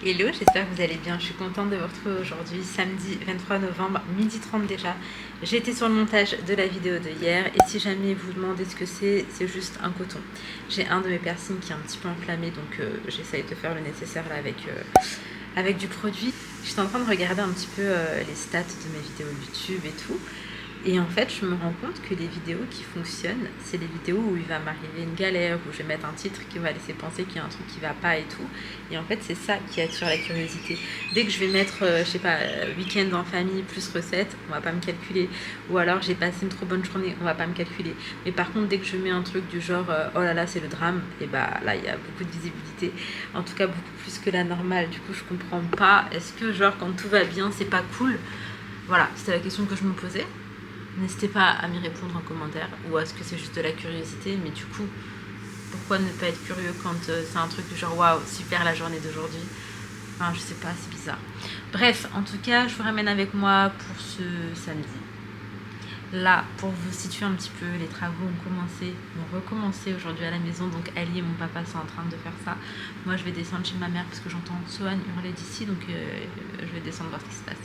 Hello, j'espère que vous allez bien. Je suis contente de vous retrouver aujourd'hui, samedi 23 novembre, 12h30 déjà. J'ai été sur le montage de la vidéo de hier et si jamais vous demandez ce que c'est juste un coton. J'ai un de mes piercings qui est un petit peu enflammé, donc j'essaye de faire le nécessaire là avec du produit. J'étais en train de regarder un petit peu les stats de mes vidéos YouTube et tout. Et en fait, je me rends compte que les vidéos qui fonctionnent, c'est les vidéos où il va m'arriver une galère, où je vais mettre un titre qui va laisser penser qu'il y a un truc qui va pas et tout. Et en fait, c'est ça qui attire la curiosité. Dès que je vais mettre, je sais pas, week-end en famille plus recette, on va pas me calculer. Ou alors j'ai passé une trop bonne journée, on va pas me calculer. Mais par contre, dès que je mets un truc du genre, oh là là, c'est le drame, et bah là, il y a beaucoup de visibilité. En tout cas, beaucoup plus que la normale. Du coup, je comprends pas. Est-ce que genre quand tout va bien, c'est pas cool? Voilà, c'était la question que je me posais. N'hésitez pas à m'y répondre en commentaire, ou est-ce que c'est juste de la curiosité, mais du coup, pourquoi ne pas être curieux quand c'est un truc du genre waouh, super la journée d'aujourd'hui. Enfin, je sais pas, c'est bizarre. Bref, en tout cas, je vous ramène avec moi pour ce samedi. Là, pour vous situer un petit peu, les travaux ont recommencé aujourd'hui à la maison, donc Ali et mon papa sont en train de faire ça. Moi, je vais descendre chez ma mère parce que j'entends Sohan hurler d'ici, donc je vais descendre voir ce qui se passe.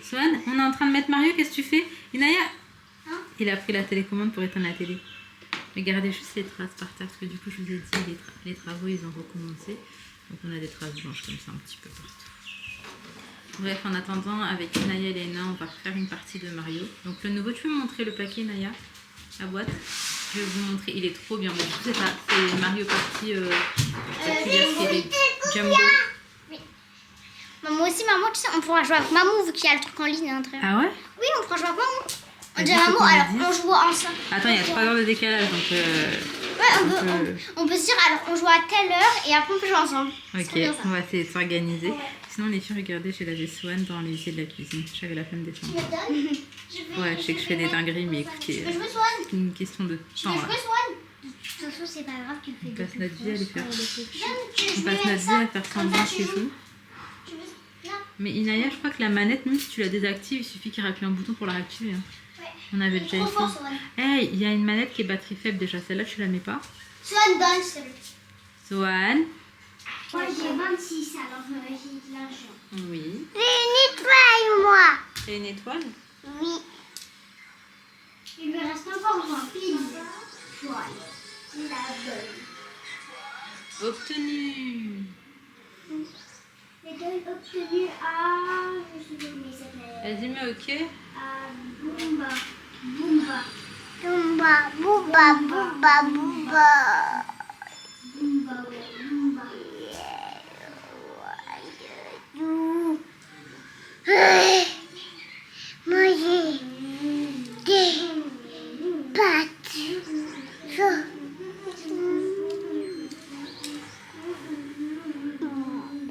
Sohan, on est en train de mettre Mario, qu'est-ce que tu fais? Inaya, il a pris la télécommande pour éteindre la télé. Regardez juste les traces par terre, parce que du coup, je vous ai dit, les travaux, ils ont recommencé. Donc, on a des traces blanches comme ça un petit peu partout. Bref, en attendant, avec Inaya et Léna, on va refaire une partie de Mario. Donc, le nouveau, tu veux me montrer le paquet, Inaya? La boîte? Je vais vous montrer, il est trop bien. Donc, c'est ça, c'est Mario Party Jumbo. Moi aussi, maman, tu sais, on pourra jouer avec Mamou vu qu'il y a le truc en ligne à l'intérieur. Ah ouais? Oui, on pourra jouer avec Mamou. On dit Mamou, alors on joue ensemble. Attends, il y a 3 heures de décalage donc. Ouais, on peut se dire, alors on joue à telle heure et après on peut jouer ensemble. Ok, on va essayer de s'organiser. Ouais. Sinon, les filles, regardez, j'ai lavé Swan dans l'huissier de la cuisine. J'avais la flemme descendre. Tu me donnes? Ouais, je sais que je fais des dingueries, mais écoutez, c'est une question de temps. Je veux jouer Swan. De toute façon, c'est pas grave, tu le fais. On passe notre vie à les faire. On passe notre vie à faire semblant chez vous. Mais Inaya, je crois que la manette, même si tu la désactives, il suffit qu'il appuie un bouton pour la réactiver. Hein. Ouais. On avait déjà essayé. Hey, il y a une manette qui est batterie faible déjà. Celle-là, tu la mets pas? Swan, donne celui. Swan. Moi, j'ai 26, alors j'ai de l'argent. Oui. J'ai une étoile, moi. C'est une étoile? Oui. Il me reste encore une étoile. C'est la bonne. Obtenu. L'étoile obtenue à... Je sais pas comment il s'appelle. Vas-y, mets OK. Boomba. Boomba. Boomba. Boomba. Boomba. Boomba. Boomba, ouais. Boomba. Manger des pâtes.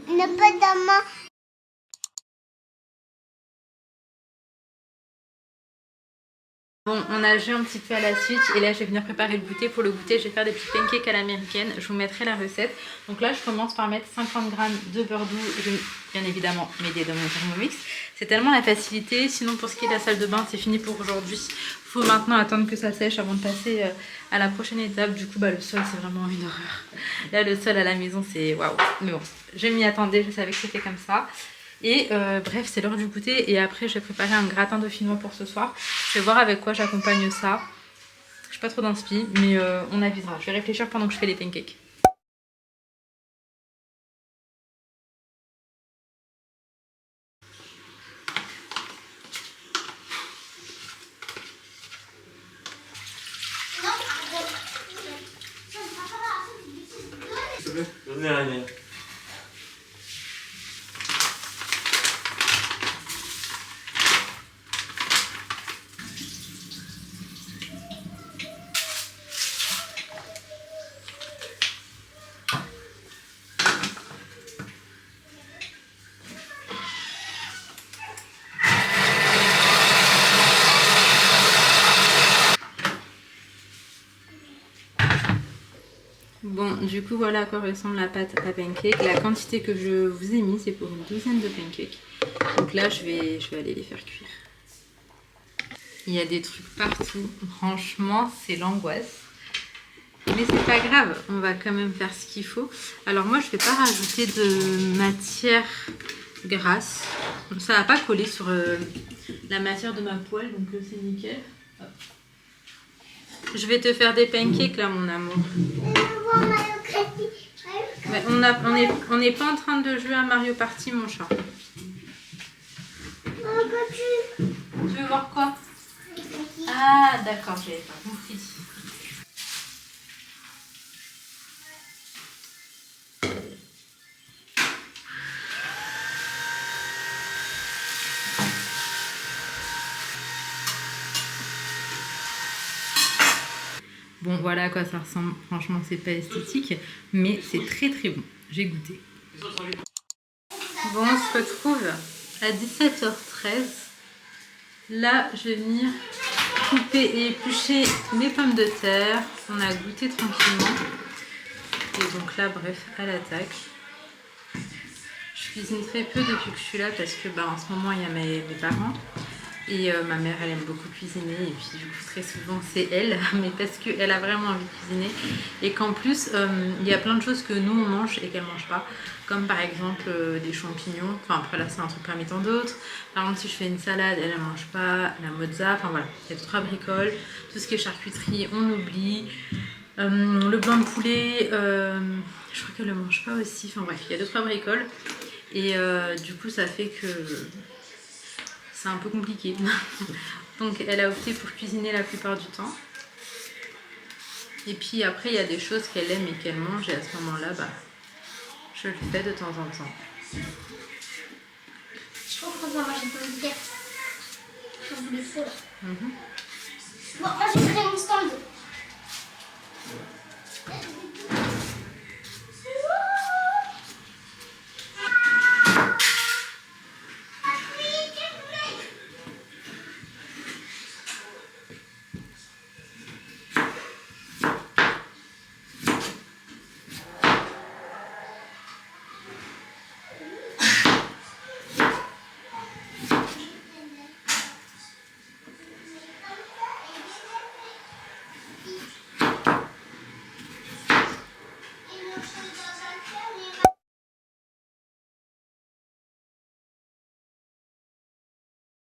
Ne pas de main. Bon, on a joué un petit peu à la suite et là je vais venir préparer le goûter. Pour le goûter, je vais faire des petits pancakes à l'américaine. Je vous mettrai la recette. Donc là, je commence par mettre 50 g de beurre doux. Je vais bien évidemment m'aider dans mon Thermomix. C'est tellement la facilité. Sinon, pour ce qui est de la salle de bain, c'est fini pour aujourd'hui. Il faut maintenant attendre que ça sèche avant de passer à la prochaine étape. Du coup, le sol, c'est vraiment une horreur. Là, le sol à la maison, c'est waouh. Mais bon, je m'y attendais. Je savais que c'était comme ça. Et bref, c'est l'heure du goûter et après je vais préparer un gratin dauphinois pour ce soir. Je vais voir avec quoi j'accompagne ça. Je suis pas trop d'inspi, mais on avisera. Je vais réfléchir pendant que je fais les pancakes. 아니야. Bon, du coup, voilà à quoi ressemble la pâte à pancake. La quantité que je vous ai mis, c'est pour une douzaine de pancakes. Donc là, je vais aller les faire cuire. Il y a des trucs partout. Franchement, c'est l'angoisse. Mais c'est pas grave, on va quand même faire ce qu'il faut. Alors moi je vais pas rajouter de matière grasse. Ça va pas coller sur la matière de ma poêle, donc c'est nickel. Hop. Je vais te faire des pancakes là mon amour. Ouais, on n'est pas en train de jouer à Mario Party mon chat. Tu veux voir quoi? Ah d'accord, j'avais pas compris. Bon voilà à quoi ça ressemble, franchement c'est pas esthétique, mais c'est très très bon, j'ai goûté. Bon on se retrouve à 17h13, là je vais venir couper et éplucher mes pommes de terre, on a goûté tranquillement, et donc là bref à l'attaque. Je cuisine très peu depuis que je suis là parce que en ce moment il y a mes parents. Et ma mère, elle aime beaucoup cuisiner et puis du coup très souvent c'est elle, mais parce qu'elle a vraiment envie de cuisiner et qu'en plus il y a plein de choses que nous on mange et qu'elle ne mange pas, comme par exemple des champignons, enfin après là c'est un truc parmi tant d'autres. Par exemple si je fais une salade, elle ne mange pas, la mozza, enfin voilà, il y a 2-3 bricoles, tout ce qui est charcuterie on oublie, le blanc de poulet, je crois qu'elle ne le mange pas aussi, enfin bref, il y a 2-3 bricoles et du coup ça fait que... c'est un peu compliqué. Donc elle a opté pour cuisiner la plupart du temps. Et puis après il y a des choses qu'elle aime et qu'elle mange et à ce moment là je le fais de temps en temps. Je comprends pas, moi j'ai pas envie de dire. Je voulais faux là. Bon, moi j'ai créé mon stand.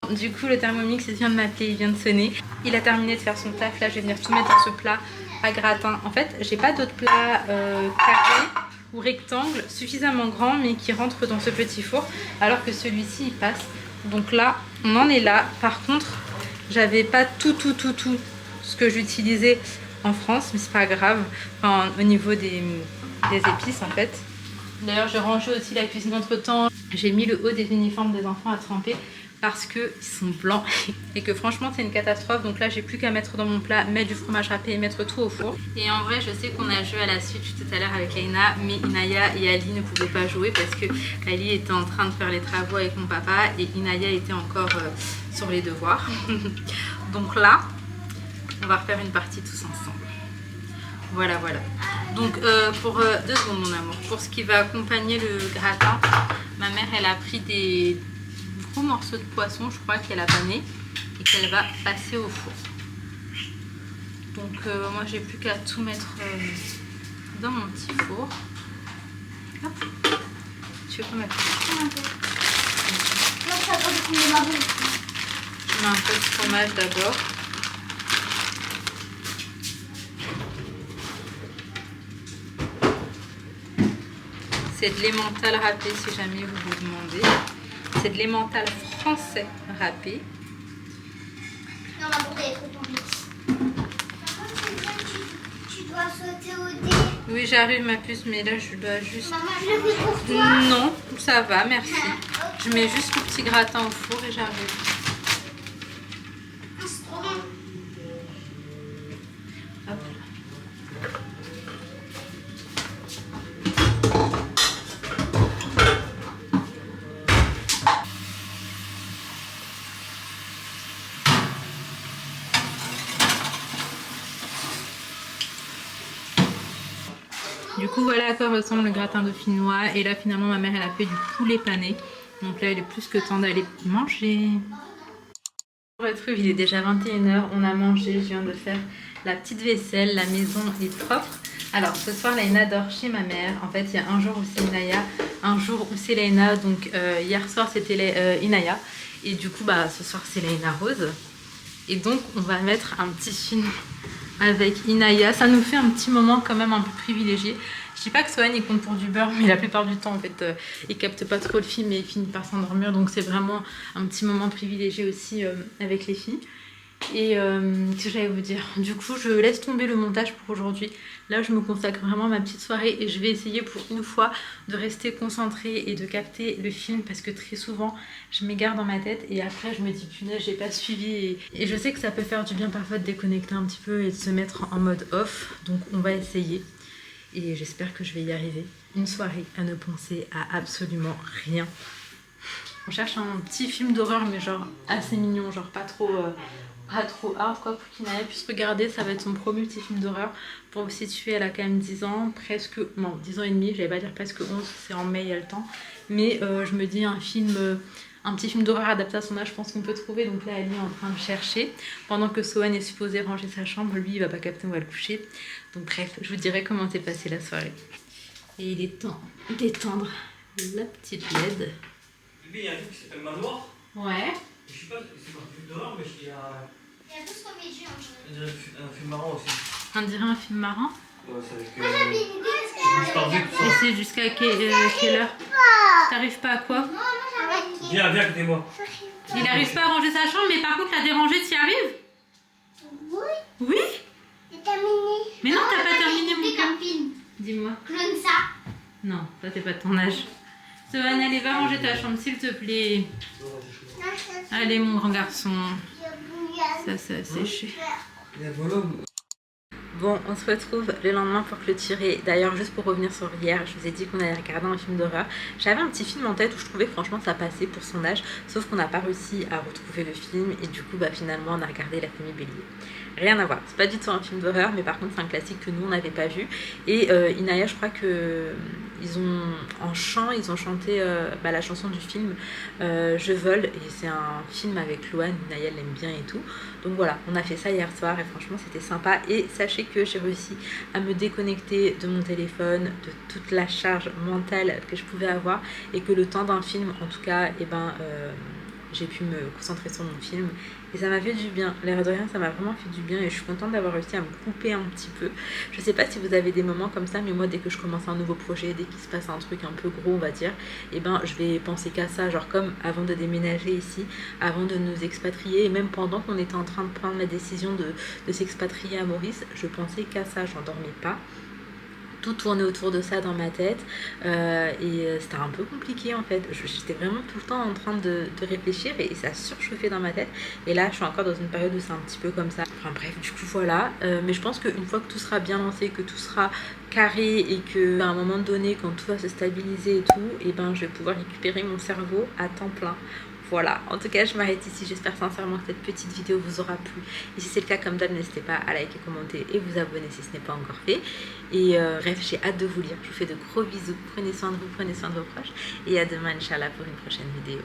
Du coup le Thermomix vient de m'appeler, il vient de sonner. Il a terminé de faire son taf, là je vais venir tout mettre dans ce plat à gratin. En fait j'ai pas d'autres plats carrés ou rectangles suffisamment grands mais qui rentrent dans ce petit four, alors que celui-ci il passe. Donc là on en est là. Par contre j'avais pas tout ce que j'utilisais en France, mais c'est pas grave, enfin, au niveau des épices en fait. D'ailleurs j'ai rangé aussi la cuisine entre temps. J'ai mis le haut des uniformes des enfants à tremper parce qu'ils sont blancs et que franchement c'est une catastrophe. Donc là j'ai plus qu'à mettre dans mon plat, mettre du fromage râpé et mettre tout au four. Et en vrai je sais qu'on a joué à la Switch tout à l'heure avec Aina, mais Inaya et Ali ne pouvaient pas jouer parce que Ali était en train de faire les travaux avec mon papa et Inaya était encore sur les devoirs. Donc là on va refaire une partie tous ensemble. Voilà. Donc pour 2 secondes mon amour, pour ce qui va accompagner le gratin, ma mère elle a pris des gros morceaux de poisson, je crois qu'elle a pané et qu'elle va passer au four. Donc moi j'ai plus qu'à tout mettre dans mon petit four. Hop. Tu veux pas mettre un peu? Je mets un peu de fromage d'abord. C'est de l'emmental râpé si jamais vous vous demandez. C'est de l'emmental français râpé. Non, ma bourde est trop tendue. Par contre, tu dois sauter au dé. Oui, j'arrive ma puce, mais là je dois juste... Maman, je le fais pour toi. Non, ça va, merci. Je mets juste le petit gratin au four et j'arrive. C'est trop bon. Hop. Du coup voilà à quoi ressemble le gratin dauphinois. Et là finalement ma mère elle a fait du poulet pané. Donc là il est plus que temps d'aller manger. On retrouve, il est déjà 21h, on a mangé, je viens de faire la petite vaisselle, la maison est propre. Alors ce soir Laina dort chez ma mère. En fait il y a un jour où c'est Inaya, un jour où c'est Laina. Donc hier soir c'était Inaya. Et du coup bah ce soir c'est Laina Rose. Et donc on va mettre un petit film avec Inaya. Ça nous fait un petit moment quand même un peu privilégié. Je dis pas que Sohan il compte pour du beurre, mais la plupart du temps en fait il capte pas trop le film et il finit par s'endormir. Donc c'est vraiment un petit moment privilégié aussi avec les filles. Et qu'est-ce que j'allais vous dire? Du coup je laisse tomber le montage pour aujourd'hui. Là je me consacre vraiment à ma petite soirée et je vais essayer pour une fois de rester concentrée et de capter le film, parce que très souvent je m'égare dans ma tête et après je me dis punaise j'ai pas suivi, et je sais que ça peut faire du bien parfois de déconnecter un petit peu et de se mettre en mode off. Donc on va essayer et j'espère que je vais y arriver. Une soirée à ne penser à absolument rien. On cherche un petit film d'horreur mais genre assez mignon, genre pas trop hard quoi, pour qu'Inaya puisse regarder. Ça va être son premier petit film d'horreur. Pour vous situer, elle a quand même 10 ans, presque, non 10 ans et demi, j'allais pas dire presque 11, c'est en mai, il y a le temps. Mais je me dis un petit film d'horreur adapté à son âge, je pense qu'on peut trouver. Donc là elle est en train de chercher, pendant que Sohan est supposé ranger sa chambre, lui il va pas capter, on va le coucher. Donc bref, je vous dirai comment s'est passée la soirée. Et il est temps d'éteindre la petite LED. Il y a un film qui s'appelle Manoir. Ouais. Je sais pas, c'est pas un film d'horreur, mais il y a tous comédie en jeu. un film marrant aussi. On dirait un film marrant. Ouais, c'est avec. Moi j'avais une idée, est-ce que Gustave Duc, tout Et ça. c'est jusqu'à quelle heure? T'arrives pas à quoi? moi j'avais une idée. Viens, viens à côté de moi. Il n'arrive pas à ranger sa chambre, mais par contre la déranger, t'y arrives? Oui, Oui? c'est terminé. Mais non, t'as pas terminé mon Des cas. copines. Dis-moi. Clone ça. Non, toi t'es pas de ton âge. Sohan, allez, va ranger ta chambre s'il te plaît. Allez mon grand garçon. Ça c'est séché. Il y a volume. Bon, on se retrouve le lendemain pour clôturer. D'ailleurs, juste pour revenir sur hier, je vous ai dit qu'on allait regarder un film d'horreur. J'avais un petit film en tête où je trouvais franchement ça passait pour son âge, sauf qu'on n'a pas réussi à retrouver le film et du coup bah finalement on a regardé La Famille Bélier. Rien à voir, c'est pas du tout un film d'horreur, mais par contre c'est un classique que nous on n'avait pas vu. Et Inaya, je crois que ils ont chanté la chanson du film Je vole, et c'est un film avec Loane. Inaya l'aime bien et tout. Donc voilà, on a fait ça hier soir et franchement c'était sympa. Et sachez que j'ai réussi à me déconnecter de mon téléphone, de toute la charge mentale que je pouvais avoir, et que le temps d'un film en tout cas, j'ai pu me concentrer sur mon film et ça m'a fait du bien. L'air de rien, ça m'a vraiment fait du bien et je suis contente d'avoir réussi à me couper un petit peu. Je sais pas si vous avez des moments comme ça, mais moi dès que je commence un nouveau projet, dès qu'il se passe un truc un peu gros on va dire, je vais penser qu'à ça, genre comme avant de déménager ici, avant de nous expatrier, et même pendant qu'on était en train de prendre la décision de s'expatrier à Maurice, je pensais qu'à ça, j'en dormais pas. Tout tournait autour de ça dans ma tête et c'était un peu compliqué en fait. J'étais vraiment tout le temps en train de réfléchir et ça surchauffait dans ma tête. Et là je suis encore dans une période où c'est un petit peu comme ça. Enfin bref, du coup voilà. Mais je pense qu'une fois que tout sera bien lancé, que tout sera carré et qu'à un moment donné quand tout va se stabiliser et tout, je vais pouvoir récupérer mon cerveau à temps plein. Voilà, en tout cas je m'arrête ici, j'espère sincèrement que cette petite vidéo vous aura plu. Et si c'est le cas, comme d'hab, n'hésitez pas à liker, commenter et vous abonner si ce n'est pas encore fait. Et bref, j'ai hâte de vous lire, je vous fais de gros bisous, prenez soin de vous, prenez soin de vos proches. Et à demain, Inch'Allah, pour une prochaine vidéo.